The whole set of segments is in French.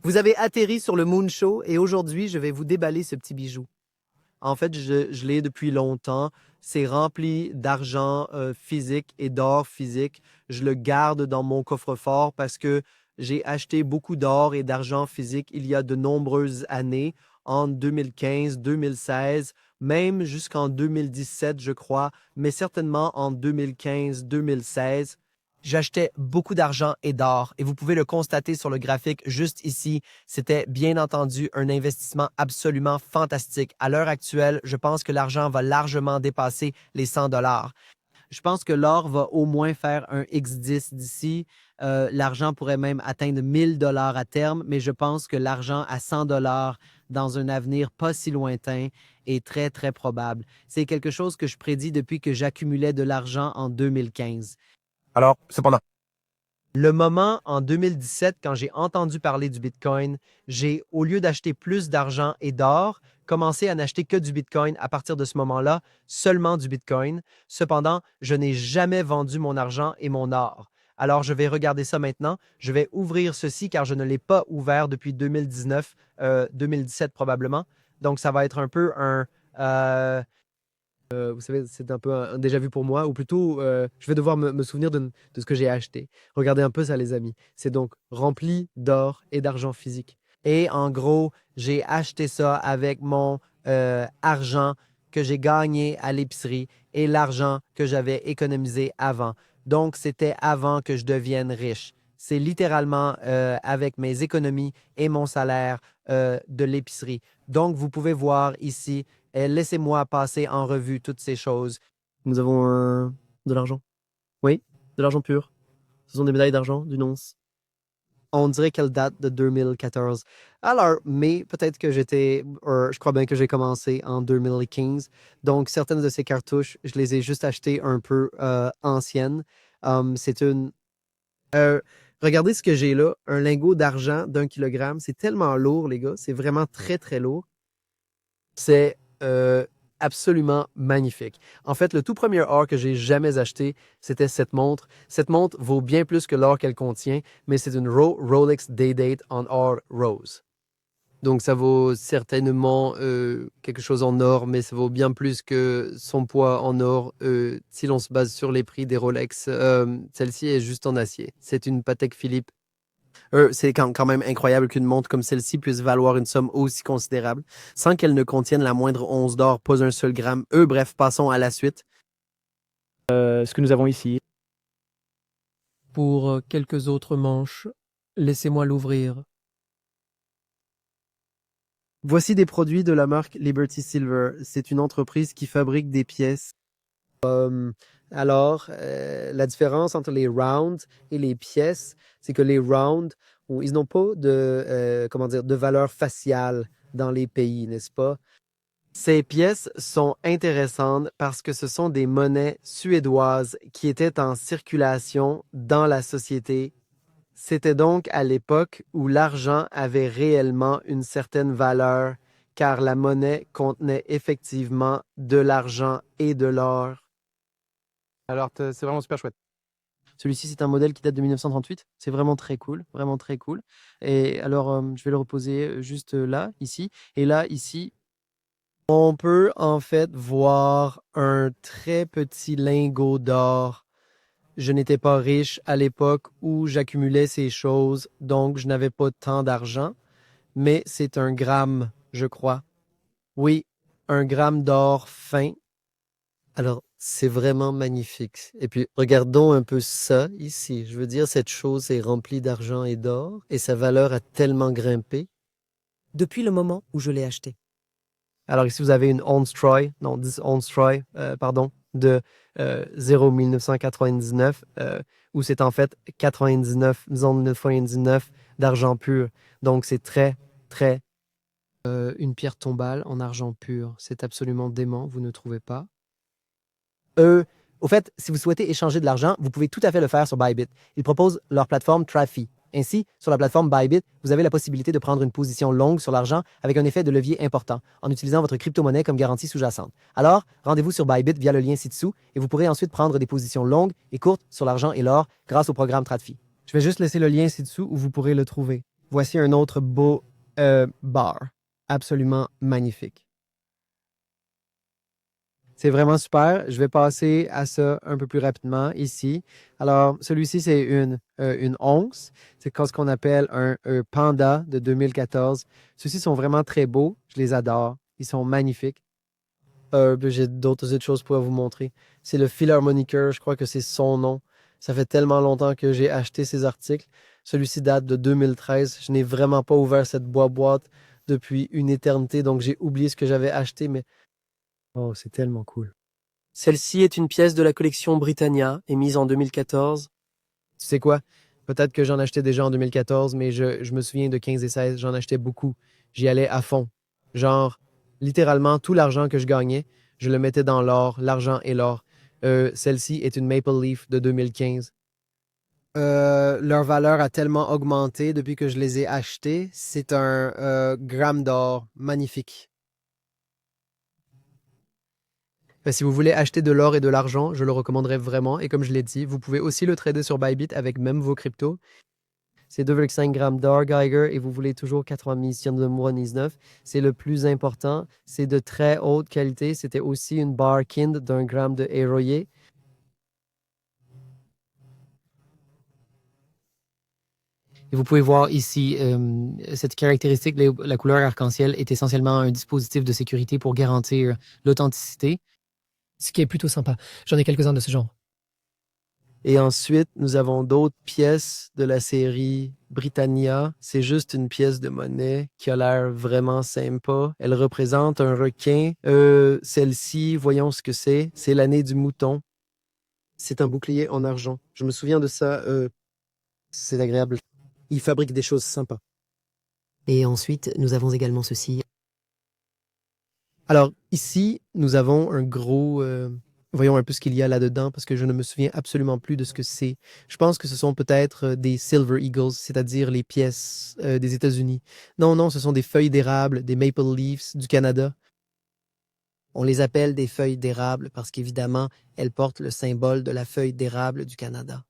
Vous avez atterri sur le Moon Show et aujourd'hui, je vais vous déballer ce petit bijou. En fait, je l'ai depuis longtemps. C'est rempli d'argent physique et d'or physique. Je le garde dans mon coffre-fort parce que j'ai acheté beaucoup d'or et d'argent physique il y a de nombreuses années, en 2015, 2016, même jusqu'en 2017, je crois, mais certainement en 2015, 2016. J'achetais beaucoup d'argent et d'or et vous pouvez le constater sur le graphique juste ici. C'était bien entendu un investissement absolument fantastique. À l'heure actuelle, je pense que l'argent va largement dépasser les 100 dollars. Je pense que l'or va au moins faire un X10 d'ici. L'argent pourrait même atteindre 1000 dollars à terme, mais je pense que l'argent à 100 dollars dans un avenir pas si lointain est très, très probable. C'est quelque chose que je prédis depuis que j'accumulais de l'argent en 2015. Alors, cependant, Le moment en 2017, quand j'ai entendu parler du Bitcoin, j'ai, au lieu d'acheter plus d'argent et d'or, commencé à n'acheter que du Bitcoin à partir de ce moment-là, seulement du Bitcoin. Cependant, je n'ai jamais vendu mon argent et mon or. Alors, je vais regarder ça maintenant. Je vais ouvrir ceci car je ne l'ai pas ouvert depuis 2019, 2017 probablement. Donc, ça va être un peu vous savez, c'est un peu un déjà vu pour moi, ou plutôt, je vais devoir me souvenir de ce que j'ai acheté. Regardez un peu ça, les amis. C'est donc rempli d'or et d'argent physique. Et en gros, j'ai acheté ça avec mon argent que j'ai gagné à l'épicerie et l'argent que j'avais économisé avant. Donc, c'était avant que je devienne riche. C'est littéralement avec mes économies et mon salaire de l'épicerie. Donc, vous pouvez voir ici laissez-moi passer en revue toutes ces choses. Nous avons de l'argent. Oui, de l'argent pur. Ce sont des médailles d'argent d'une once. On dirait qu'elle date de 2014. Alors, mais peut-être que je crois bien que j'ai commencé en 2015. Donc, certaines de ces cartouches, je les ai juste achetées un peu anciennes. C'est une. euh, Regardez ce que j'ai là, un lingot d'argent d'1 kilogramme. C'est tellement lourd, les gars. C'est vraiment très, très lourd. C'est absolument magnifique. En fait, le tout premier or que j'ai jamais acheté, c'était cette montre. Cette montre vaut bien plus que l'or qu'elle contient, mais c'est une Rolex Day-Date en or rose. Donc, ça vaut certainement quelque chose en or, mais ça vaut bien plus que son poids en or si l'on se base sur les prix des Rolex. Celle-ci est juste en acier. C'est une Patek Philippe. C'est quand même incroyable qu'une montre comme celle-ci puisse valoir une somme aussi considérable, sans qu'elle ne contienne la moindre once d'or, pas un seul gramme. Bref, passons à la suite. ce que nous avons ici, Pour quelques autres manches, laissez-moi l'ouvrir. Voici des produits de la marque Liberty Silver. C'est une entreprise qui fabrique des pièces. Alors, la différence entre les rounds et les pièces, c'est que les rounds, ils n'ont pas comment dire, de valeur faciale dans les pays, n'est-ce pas? Ces pièces sont intéressantes parce que ce sont des monnaies suédoises qui étaient en circulation dans la société. C'était donc à l'époque où l'argent avait réellement une certaine valeur, car la monnaie contenait effectivement de l'argent et de l'or. alors c'est vraiment super chouette. Celui-ci, c'est un modèle qui date de 1938. C'est vraiment très cool, vraiment très cool. Et alors, je vais le reposer juste là, ici. Et là, ici, on peut en fait voir un très petit lingot d'or. Je n'étais pas riche à l'époque où j'accumulais ces choses, donc je n'avais pas tant d'argent, mais c'est un gramme, je crois. Oui, un gramme d'or fin. Alors, c'est vraiment magnifique. Et puis, regardons un peu ça ici. Je veux dire, cette chose est remplie d'argent et d'or, et sa valeur a tellement grimpé. Depuis le moment où je l'ai acheté. Alors ici, vous avez une once Troy, non, 10 once Troy, pardon, de 0,1999, où c'est en fait 99, disons 99 d'argent pur. Donc c'est très, très... une pierre tombale en argent pur. C'est absolument dément, vous ne trouvez pas? Au fait, si vous souhaitez échanger de l'argent, vous pouvez tout à fait le faire sur Bybit. Ils proposent leur plateforme Trafi. Ainsi, sur la plateforme Bybit, vous avez la possibilité de prendre une position longue sur l'argent avec un effet de levier important en utilisant votre crypto-monnaie comme garantie sous-jacente. Alors, rendez-vous sur Bybit via le lien ci-dessous et vous pourrez ensuite prendre des positions longues et courtes sur l'argent et l'or grâce au programme TradFi. Je vais juste laisser le lien ci-dessous où vous pourrez le trouver. Voici un autre beau bar. Absolument magnifique. C'est vraiment super. Je vais passer à ça un peu plus rapidement ici. Alors, celui-ci, c'est une once. C'est ce qu'on appelle un panda de 2014. Ceux-ci sont vraiment très beaux. Je les adore. Ils sont magnifiques. J'ai d'autres choses pour vous montrer. C'est le Philharmoniker. Je crois que c'est son nom. Ça fait tellement longtemps que j'ai acheté ces articles. Celui-ci date de 2013. Je n'ai vraiment pas ouvert cette boîte depuis une éternité, donc j'ai oublié ce que j'avais acheté, mais oh, c'est tellement cool. Celle-ci est une pièce de la collection Britannia, émise en 2014. Tu sais quoi? Peut-être que j'en achetais déjà en 2014, mais je me souviens de 15 et 16, j'en achetais beaucoup. J'y allais à fond. Genre, littéralement, tout l'argent que je gagnais, je le mettais dans l'or, l'argent et l'or. Celle-ci est une Maple Leaf de 2015. Leur valeur a tellement augmenté depuis que je les ai achetés. C'est un gramme d'or magnifique. Si vous voulez acheter de l'or et de l'argent, je le recommanderais vraiment. Et comme je l'ai dit, vous pouvez aussi le trader sur Bybit avec même vos cryptos. C'est 2,5 grammes d'or Geiger et vous voulez toujours 80 millions de Mourad-19. C'est le plus important. C'est de très haute qualité. C'était aussi une bar Kind d'1 gramme de Héroyer. Et vous pouvez voir ici cette caractéristique, la couleur arc-en-ciel est essentiellement un dispositif de sécurité pour garantir l'authenticité. Ce qui est plutôt sympa. J'en ai quelques-uns de ce genre. Et ensuite, nous avons d'autres pièces de la série Britannia. C'est juste une pièce de monnaie qui a l'air vraiment sympa. Elle représente un requin. Celle-ci, voyons ce que c'est. C'est l'année du mouton. C'est un bouclier en argent. Je me souviens de ça. C'est agréable. Il fabrique des choses sympas. Et ensuite, nous avons également ceci. Alors, ici, nous avons un gros... voyons un peu ce qu'il y a là-dedans, parce que je ne me souviens absolument plus de ce que c'est. Je pense que ce sont peut-être des Silver Eagles, c'est-à-dire les pièces des États-Unis. Non, non, ce sont des feuilles d'érable, des Maple Leafs du Canada. On les appelle des feuilles d'érable parce qu'évidemment, elles portent le symbole de la feuille d'érable du Canada.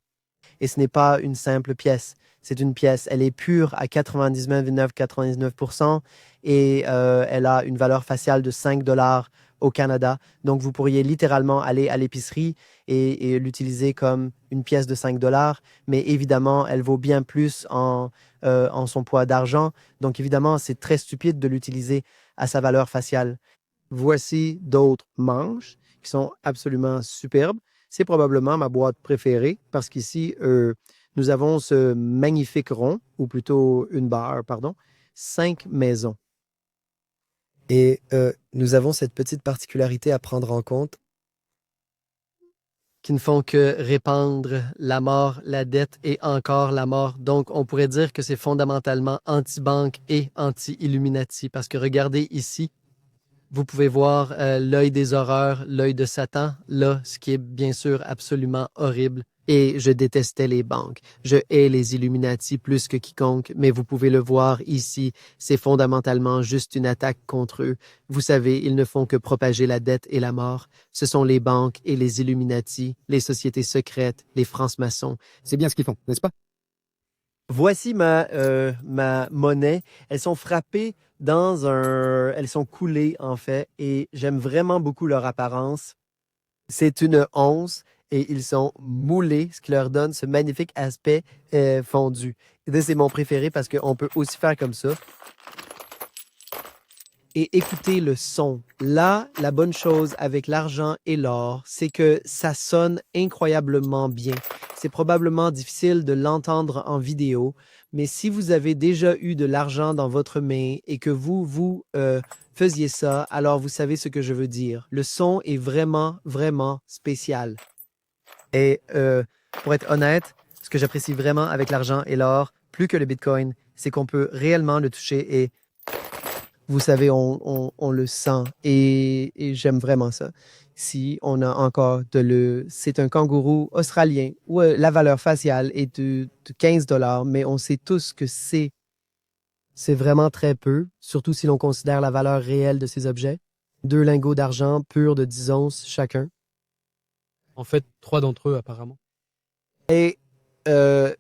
Et ce n'est pas une simple pièce. C'est une pièce. Elle est pure à 99,99% et elle a une valeur faciale de 5 dollars au Canada. Donc, vous pourriez littéralement aller à l'épicerie et l'utiliser comme une pièce de 5 dollars. Mais évidemment, elle vaut bien plus en son poids d'argent. Donc, évidemment, c'est très stupide de l'utiliser à sa valeur faciale. Voici d'autres manches qui sont absolument superbes. C'est probablement ma boîte préférée parce qu'ici, nous avons ce magnifique rond, ou plutôt une barre, pardon, 5 maisons. Et nous avons cette petite particularité à prendre en compte qui ne font que répandre la mort, la dette et encore la mort. Donc, on pourrait dire que c'est fondamentalement anti-banque et anti-Illuminati parce que regardez ici, vous pouvez voir l'œil des horreurs, l'œil de Satan, là, ce qui est bien sûr absolument horrible. Et je détestais les banques. Je hais les Illuminati plus que quiconque, mais vous pouvez le voir ici, c'est fondamentalement juste une attaque contre eux. Vous savez, ils ne font que propager la dette et la mort. Ce sont les banques et les Illuminati, les sociétés secrètes, les francs-maçons. C'est bien ce qu'ils font, n'est-ce pas? Voici ma monnaie. Elles sont frappées dans elles sont coulées en fait, et j'aime vraiment beaucoup leur apparence. C'est une once et ils sont moulés, ce qui leur donne ce magnifique aspect fondu. Et c'est mon préféré parce qu'on peut aussi faire comme ça. Et écouter le son. Là, la bonne chose avec l'argent et l'or, c'est que ça sonne incroyablement bien. C'est probablement difficile de l'entendre en vidéo, mais si vous avez déjà eu de l'argent dans votre main et que vous faisiez ça, alors vous savez ce que je veux dire. Le son est vraiment, vraiment spécial. Et pour être honnête, ce que j'apprécie vraiment avec l'argent et l'or, plus que le Bitcoin, c'est qu'on peut réellement le toucher et vous savez, on le sent et j'aime vraiment ça. Si on a encore c'est un kangourou australien où la valeur faciale est de 15 dollars, mais on sait tous que c'est vraiment très peu, surtout si l'on considère la valeur réelle de ces objets. 2 lingots d'argent purs de 10 onces chacun. En fait, 3 d'entre eux, apparemment. Et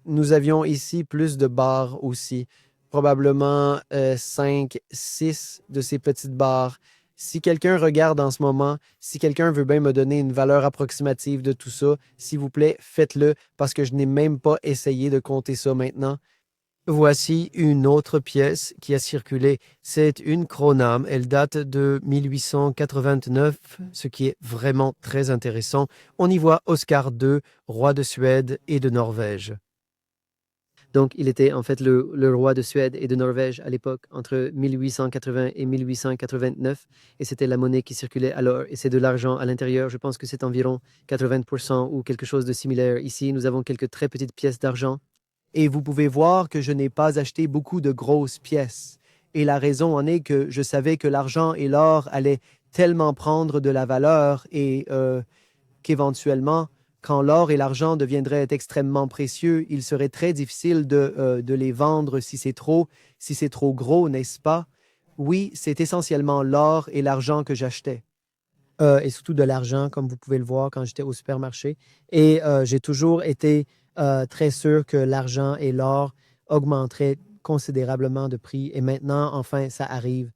nous avions ici plus de barres aussi. probablement 5, 6 de ces petites barres. Si quelqu'un regarde en ce moment, si quelqu'un veut bien me donner une valeur approximative de tout ça, s'il vous plaît, faites-le parce que je n'ai même pas essayé de compter ça maintenant. Voici une autre pièce qui a circulé. C'est une Kronam. Elle date de 1889, ce qui est vraiment très intéressant. On y voit Oscar II, roi de Suède et de Norvège. Donc, il était en fait le roi de Suède et de Norvège à l'époque, entre 1880 et 1889. Et c'était la monnaie qui circulait alors. Et c'est de l'argent à l'intérieur. Je pense que c'est environ 80% ou quelque chose de similaire. Ici, nous avons quelques très petites pièces d'argent. Et vous pouvez voir que je n'ai pas acheté beaucoup de grosses pièces. Et la raison en est que je savais que l'argent et l'or allaient tellement prendre de la valeur et qu'éventuellement, quand l'or et l'argent deviendraient extrêmement précieux, il serait très difficile de les vendre si c'est trop gros, n'est-ce pas? Oui, c'est essentiellement l'or et l'argent que j'achetais. Et surtout de l'argent, comme vous pouvez le voir quand j'étais au supermarché. Et j'ai toujours été très sûr que l'argent et l'or augmenteraient considérablement de prix. Et maintenant, enfin, ça arrive.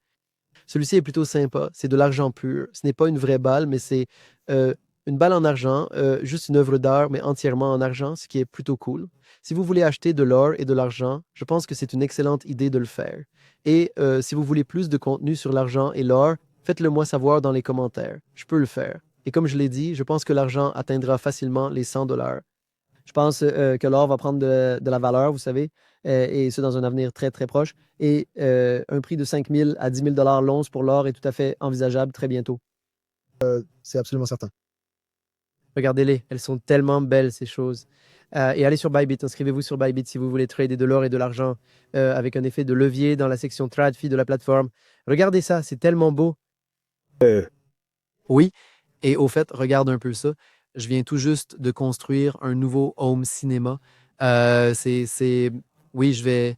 Celui-ci est plutôt sympa. C'est de l'argent pur. Ce n'est pas une vraie balle, mais c'est une balle en argent, juste une œuvre d'art, mais entièrement en argent, ce qui est plutôt cool. Si vous voulez acheter de l'or et de l'argent, je pense que c'est une excellente idée de le faire. Et si vous voulez plus de contenu sur l'argent et l'or, faites-le moi savoir dans les commentaires. Je peux le faire. Et comme je l'ai dit, je pense que l'argent atteindra facilement les 100 $. Je pense que l'or va prendre de la valeur, vous savez, et ce dans un avenir très, très proche. Et un prix de 5 000 à 10 000 $ l'once pour l'or est tout à fait envisageable très bientôt. C'est absolument certain. Regardez-les, elles sont tellement belles, ces choses. Et allez sur Bybit, inscrivez-vous sur Bybit si vous voulez trader de l'or et de l'argent avec un effet de levier dans la section TradFi de la plateforme. Regardez ça, c'est tellement beau. Oui, et au fait, regarde un peu ça. Je viens tout juste de construire un nouveau home cinéma. Oui, ce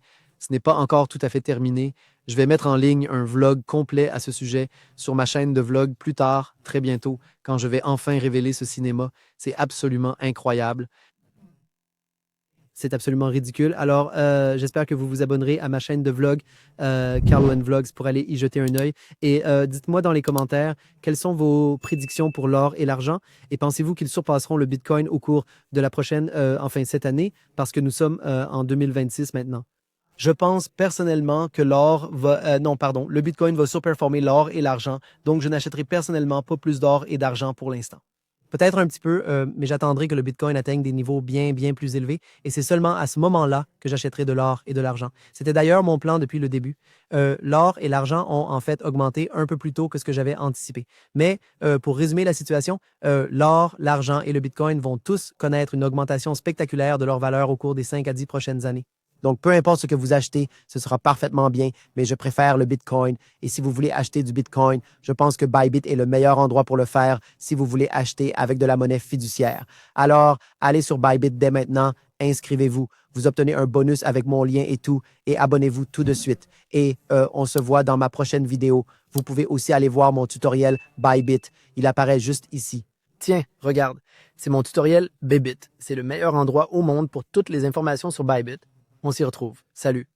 n'est pas encore tout à fait terminé. Je vais mettre en ligne un vlog complet à ce sujet sur ma chaîne de vlog plus tard, très bientôt, quand je vais enfin révéler ce cinéma. C'est absolument incroyable. C'est absolument ridicule. Alors, j'espère que vous vous abonnerez à ma chaîne de vlog, Carlo Vlogs, pour aller y jeter un œil. Et dites-moi dans les commentaires quelles sont vos prédictions pour l'or et l'argent. Et pensez-vous qu'ils surpasseront le Bitcoin au cours de la prochaine, enfin cette année, parce que nous sommes en 2026 maintenant. Je pense personnellement que le Bitcoin va surperformer l'or et l'argent. Donc, je n'achèterai personnellement pas plus d'or et d'argent pour l'instant. Peut-être un petit peu, mais j'attendrai que le Bitcoin atteigne des niveaux bien, bien plus élevés. Et c'est seulement à ce moment-là que j'achèterai de l'or et de l'argent. C'était d'ailleurs mon plan depuis le début. L'or et l'argent ont en fait augmenté un peu plus tôt que ce que j'avais anticipé. Mais pour résumer la situation, l'or, l'argent et le Bitcoin vont tous connaître une augmentation spectaculaire de leur valeur au cours des 5 à 10 prochaines années. Donc, peu importe ce que vous achetez, ce sera parfaitement bien, mais je préfère le Bitcoin. Et si vous voulez acheter du Bitcoin, je pense que Bybit est le meilleur endroit pour le faire si vous voulez acheter avec de la monnaie fiduciaire. Alors, allez sur Bybit dès maintenant, inscrivez-vous. Vous obtenez un bonus avec mon lien et tout, et abonnez-vous tout de suite. Et on se voit dans ma prochaine vidéo. Vous pouvez aussi aller voir mon tutoriel Bybit. Il apparaît juste ici. Tiens, regarde, c'est mon tutoriel Bybit. C'est le meilleur endroit au monde pour toutes les informations sur Bybit. On s'y retrouve. Salut.